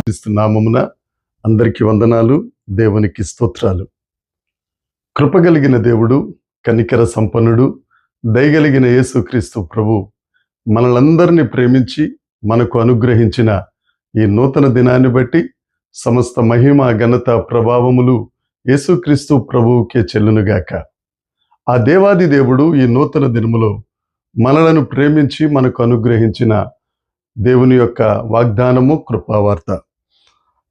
క్రీస్తు నామమున అందరికీ వందనాలు, దేవునికి స్తోత్రాలు. కృపగలిగిన దేవుడు, కనికర సంపన్నుడు, దయగలిగిన యేసుక్రీస్తు ప్రభు మనలందరినీ ప్రేమించి మనకు అనుగ్రహించిన ఈ నూతన దినాన్ని బట్టి సమస్త మహిమ, ఘనత, ప్రభావములు యేసుక్రీస్తు ప్రభువుకే చెల్లునుగాక. ఆ దేవాది దేవుడు ఈ నూతన దినములో మనలను ప్రేమించి మనకు అనుగ్రహించిన దేవుని యొక్క వాగ్దానము, కృపావార్త.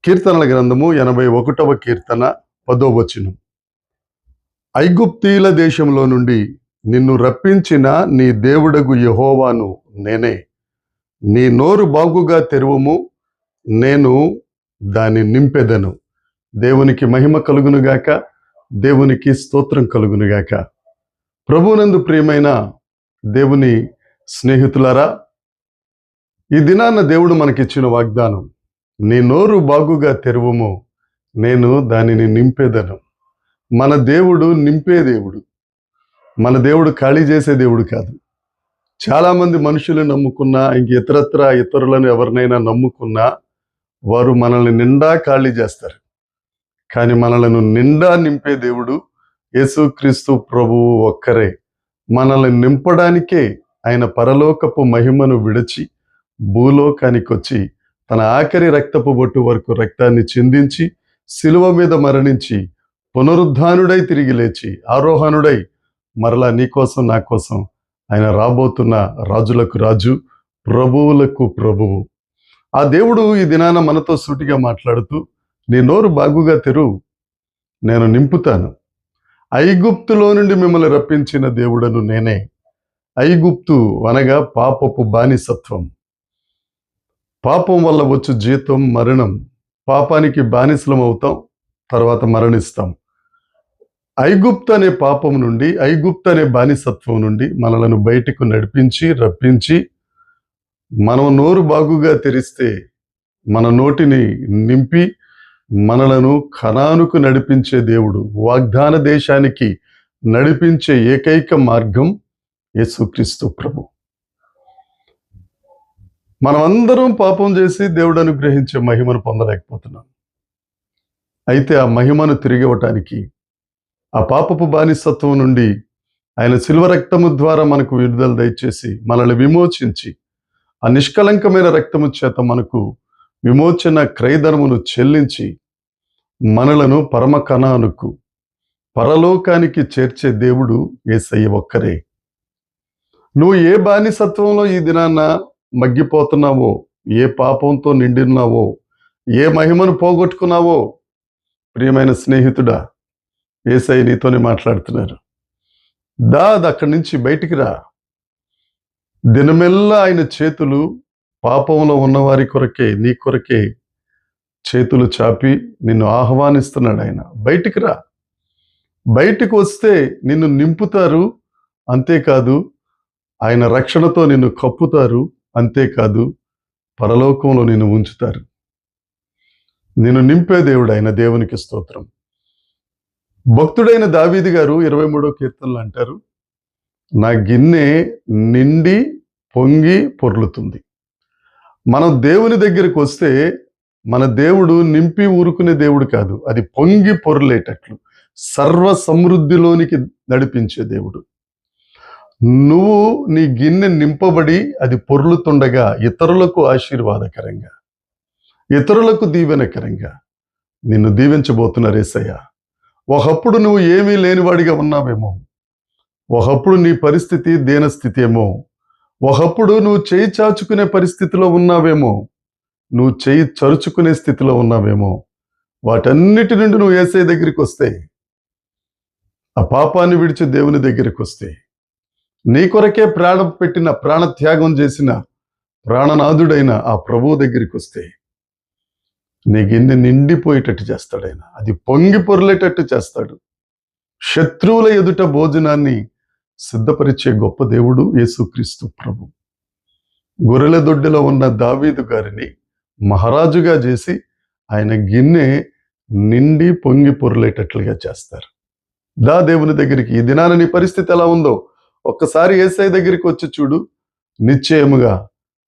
కీర్తనల గ్రంథము 81వ కీర్తన 10వ వచనం. ఐగుప్తీల దేశంలో నుండి నిన్ను రప్పించిన నీ దేవుడగు యెహోవాను నేనే. నీ నోరు బాగుగా తెరువుము, నేను దాన్ని నింపెదను. దేవునికి మహిమ కలుగునుగాక, దేవునికి స్తోత్రం కలుగునుగాక. ప్రభువునందు ప్రియమైన దేవుని స్నేహితులారా, ఈ దినాన దేవుడు మనకిచ్చిన వాగ్దానం, నీ నోరు బాగుగా తెరువుము, నేను దానిని నింపేదను. మన దేవుడు నింపే దేవుడు. మన దేవుడు ఖాళీ చేసే దేవుడు కాదు. చాలామంది మనుషులు నమ్ముకున్నా, ఇతరులను ఎవరినైనా నమ్ముకున్నా వారు మనల్ని నిండా ఖాళీ చేస్తారు. కానీ మనలను నిండా నింపే దేవుడు యేసుక్రీస్తు ప్రభువు ఒక్కరే. మనల్ని నింపడానికే ఆయన పరలోకపు మహిమను విడిచి భూలోకానికి వచ్చి తన ఆఖరి రక్తపు బొట్టు వరకు రక్తాన్ని చిందించి శిలువ మీద మరణించి పునరుద్ధానుడై తిరిగి లేచి ఆరోహణుడై మరలా నీ కోసం నా కోసం ఆయన రాబోతున్న రాజులకు రాజు, ప్రభువులకు ప్రభువు. ఆ దేవుడు ఈ దినాన మనతో సూటిగా మాట్లాడుతూ, నీ నోరు బాగుగా తెరువు, నేను నింపుతాను. ఐగుప్తులో నుండి మిమ్మల్ని రప్పించిన దేవుడను నేనే. ఐగుప్తు అనగా పాపపు బానిసత్వం. పాపం వల్ల వచ్చు జీతం మరణం. పాపానికి బానిసలం అవుతాం, తర్వాత మరణిస్తాం. ఐగుప్తు అనే పాపం నుండి, ఐగుప్తు అనే బానిసత్వం నుండి మనలను బయటకు నడిపించి రప్పించి, మనం నోరు బాగుగా తెరిస్తే మన నోటిని నింపి మనలను కనానుకు నడిపించే దేవుడు, వాగ్దాన దేశానికి నడిపించే ఏకైక మార్గం యేసుక్రీస్తు ప్రభు. మనమందరం పాపం చేసి దేవుడు అనుగ్రహించే మహిమను పొందలేకపోతున్నాం. అయితే ఆ మహిమను తిరిగి ఇవ్వటానికి, ఆ పాపపు బానిసత్వం నుండి ఆయన శిలువ రక్తము ద్వారా మనకు విడుదల దయచేసి మనల్ని విమోచించి, ఆ నిష్కలంకమైన రక్తము చేత మనకు విమోచన క్రయధనమును చెల్లించి మనలను పరమ కనానుకు, పరలోకానికి చేర్చే దేవుడు యేసయ్య ఒక్కరే. నువ్వు ఏ బానిసత్వంలో ఈ దినాన మగ్గిపోతున్నావో, ఏ పాపంతో నిండినావో, ఏ మహిమను పోగొట్టుకున్నావో, ప్రియమైన స్నేహితుడా, యేసయ్య నీతోనే మాట్లాడుతున్నారు. అక్కడి నుంచి బయటికి రా. దినమెల్లా ఆయన చేతులు పాపంలో ఉన్నవారి కొరకే, నీ కొరకే చేతులు చాపి నిన్ను ఆహ్వానిస్తున్నాడు. ఆయన బయటికి రా. బయటికి వస్తే నిన్ను నింపుతారు, అంతేకాదు ఆయన రక్షణతో నిన్ను కప్పుతారు, అంతేకాదు పరలోకంలో నిన్ను ఉంచుతారు. నిన్ను నింపే దేవుడు ఆయన. దేవునికి స్తోత్రం. భక్తుడైన దావీదు గారు 23వ కీర్తనలో అంటారు, నా గిన్నె నిండి పొంగి పొర్లుతుంది. మనం దేవుని దగ్గరికి వస్తే మన దేవుడు నింపి ఊరుకునే దేవుడు కాదు, అది పొంగి పొర్లేటట్లు సర్వ సమృద్ధిలోనికి నడిపించే దేవుడు. నువ్వు నీ గిన్నె నింపబడి అది పొర్లుతుండగా ఇతరులకు ఆశీర్వాదకరంగా, ఇతరులకు దీవెనకరంగా నిన్ను దీవించబోతున్నారు యేసయ్య. ఒకప్పుడు నువ్వు ఏమీ లేనివాడిగా ఉన్నావేమో, ఒకప్పుడు నీ పరిస్థితి దీనస్థితి ఏమో, ఒకప్పుడు నువ్వు చేయి చాచుకునే పరిస్థితిలో ఉన్నావేమో, నువ్వు చేయి చరుచుకునే స్థితిలో ఉన్నావేమో. వాటన్నిటి నుండి నువ్వు యేసయ్య దగ్గరికి వస్తే, ఆ పాపాన్ని విడిచి దేవుని దగ్గరికి వస్తే, నీ కొరకే ప్రాణం పెట్టిన, ప్రాణత్యాగం చేసిన ప్రాణనాథుడైన ఆ ప్రభువు దగ్గరికి వస్తే నీ గిన్నె నిండిపోయేటట్టు చేస్తాడు ఆయన. అది పొంగి పొర్లేటట్టు చేస్తాడు. శత్రువుల ఎదుట భోజనాన్ని సిద్ధపరిచే గొప్ప దేవుడు యేసుక్రీస్తు ప్రభు. గొర్రెల దొడ్డిలో ఉన్న దావీదు గారిని మహారాజుగా చేసి ఆయన గిన్నె నిండి పొంగి పొర్లేటట్లుగా చేస్తారు. దేవుని దగ్గరికి. ఈ దినాన నీ పరిస్థితి ఎలా ఉందో ఒక్కసారి యేసయ్య దగ్గరికి వచ్చి చూడు, నిశ్చయముగా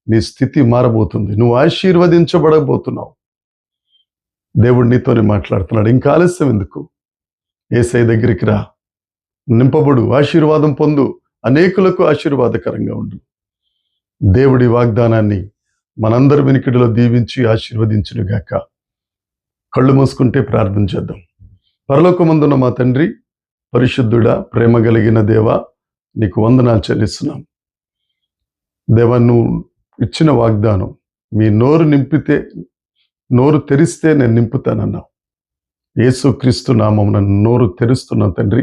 నీ స్థితి మారబోతుంది. నువ్వు ఆశీర్వదించబడబోతున్నావు. దేవుడు నీతోనే మాట్లాడుతున్నాడు. ఇంకా ఆలస్యం ఎందుకు? యేసయ్య దగ్గరికి రా, నింపబడు, ఆశీర్వాదం పొందు, అనేకులకు ఆశీర్వాదకరంగా ఉండు. దేవుడి వాగ్దానాన్ని మనందరి వెనుకడిలో దీవించి ఆశీర్వదించునుగాక. కళ్ళు మూసుకుంటే ప్రార్థన చేద్దాం. పరలోకమందున్న మా తండ్రి, పరిశుద్ధుడా, ప్రేమ కలిగిన దేవా, నీకు వందనాలు చెల్లిస్తున్నాం. దేవా, నువ్వు ఇచ్చిన వాగ్దానం, మీ నోరు తెరిస్తే నేను నింపుతానన్నావు. యేసుక్రీస్తు నామమున నోరు తెరుస్తున్నా తండ్రి.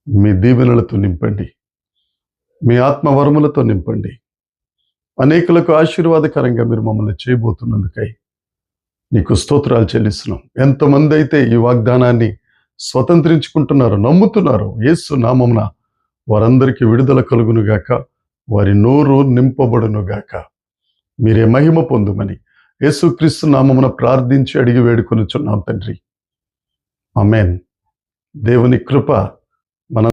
మీ దీవెనలతో నింపండి, మీ ఆత్మవరములతో నింపండి. అనేకులకు ఆశీర్వాదకరంగా మీరు మమ్మల్ని చేయబోతున్నందుకై నీకు స్తోత్రాలు చెల్లిస్తున్నాం. ఎంతమంది అయితే ఈ వాగ్దానాన్ని స్వతంత్రించుకుంటున్నారో, నమ్ముతున్నారో, యేసు నామమున వారందరికీ విడుదల కలుగునుగాక, వారి నోరు నింపబడునుగాక. మీరే మహిమ పొందుమని యేసుక్రీస్తు నామమున ప్రార్థించి అడిగి వేడుకొనుచున్నాం తండ్రి. ఆమేన్. దేవుని కృప మన